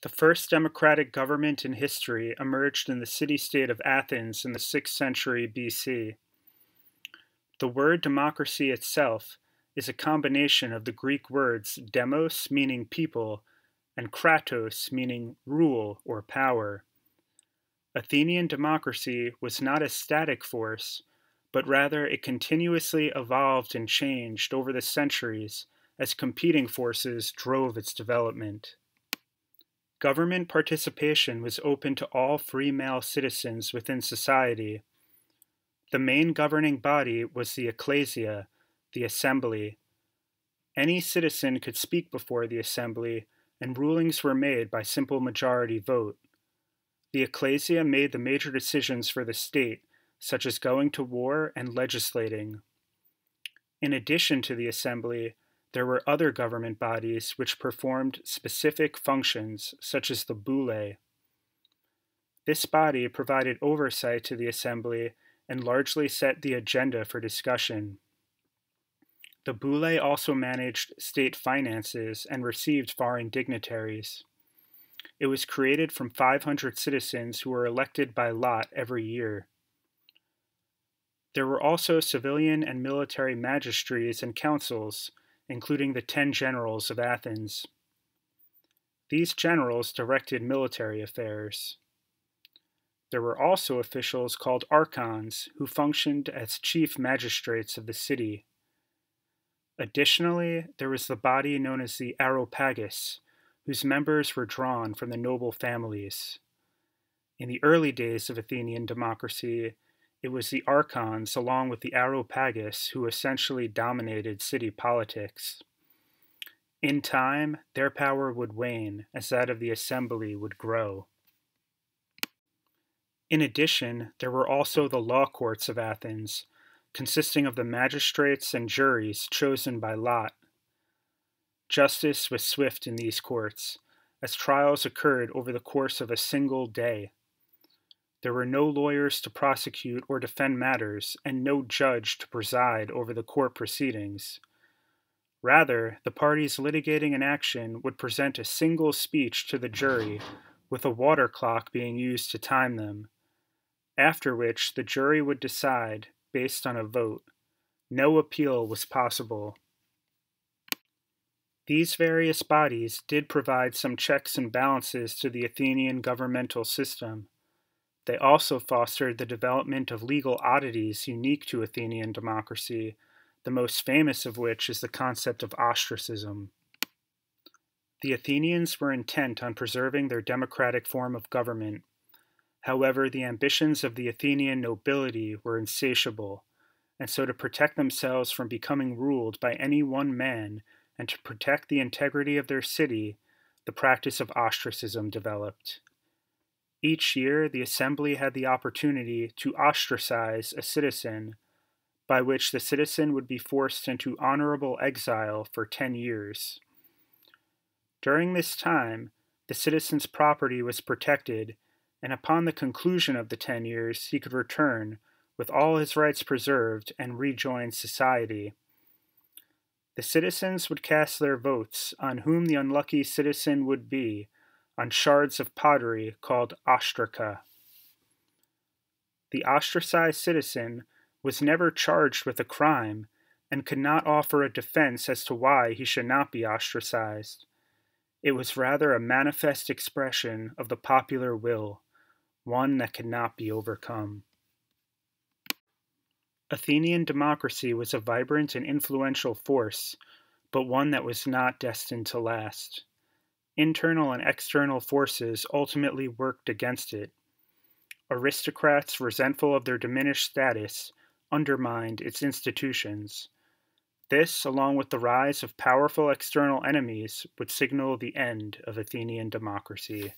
The first democratic government in history emerged in the city-state of Athens in the 6th century BC. The word democracy itself is a combination of the Greek words demos, meaning people, and kratos, meaning rule or power. Athenian democracy was not a static force, but rather it continuously evolved and changed over the centuries as competing forces drove its development. Government participation was open to all free male citizens within society. The main governing body was the ecclesia, the assembly. Any citizen could speak before the assembly, and rulings were made by simple majority vote. The ecclesia made the major decisions for the state, such as going to war and legislating. In addition to the assembly, there were other government bodies which performed specific functions, such as the boule. This body provided oversight to the assembly and largely set the agenda for discussion. The boule also managed state finances and received foreign dignitaries. It was created from 500 citizens who were elected by lot every year. There were also civilian and military magistrates and councils, including the 10 generals of Athens. These generals directed military affairs. There were also officials called archons, who functioned as chief magistrates of the city. Additionally, there was the body known as the Areopagus, whose members were drawn from the noble families. In the early days of Athenian democracy, it was the archons along with the Areopagus who essentially dominated city politics. In time, their power would wane as that of the assembly would grow. In addition, there were also the law courts of Athens, consisting of the magistrates and juries chosen by lot. Justice was swift in these courts, as trials occurred over the course of a single day. There were no lawyers to prosecute or defend matters, and no judge to preside over the court proceedings. Rather, the parties litigating an action would present a single speech to the jury, with a water clock being used to time them, after which the jury would decide based on a vote. No appeal was possible. These various bodies did provide some checks and balances to the Athenian governmental system. They also fostered the development of legal oddities unique to Athenian democracy, the most famous of which is the concept of ostracism. The Athenians were intent on preserving their democratic form of government. However, the ambitions of the Athenian nobility were insatiable, and so to protect themselves from becoming ruled by any one man and to protect the integrity of their city, the practice of ostracism developed. Each year, the assembly had the opportunity to ostracize a citizen, by which the citizen would be forced into honorable exile for 10 years. During this time, the citizen's property was protected, and upon the conclusion of the 10 years, he could return, with all his rights preserved, and rejoin society. The citizens would cast their votes on whom the unlucky citizen would be, on shards of pottery called ostraca. The ostracized citizen was never charged with a crime and could not offer a defense as to why he should not be ostracized. It was rather a manifest expression of the popular will, one that could not be overcome. Athenian democracy was a vibrant and influential force, but one that was not destined to last. Internal and external forces ultimately worked against it. Aristocrats, resentful of their diminished status, undermined its institutions. This, along with the rise of powerful external enemies, would signal the end of Athenian democracy.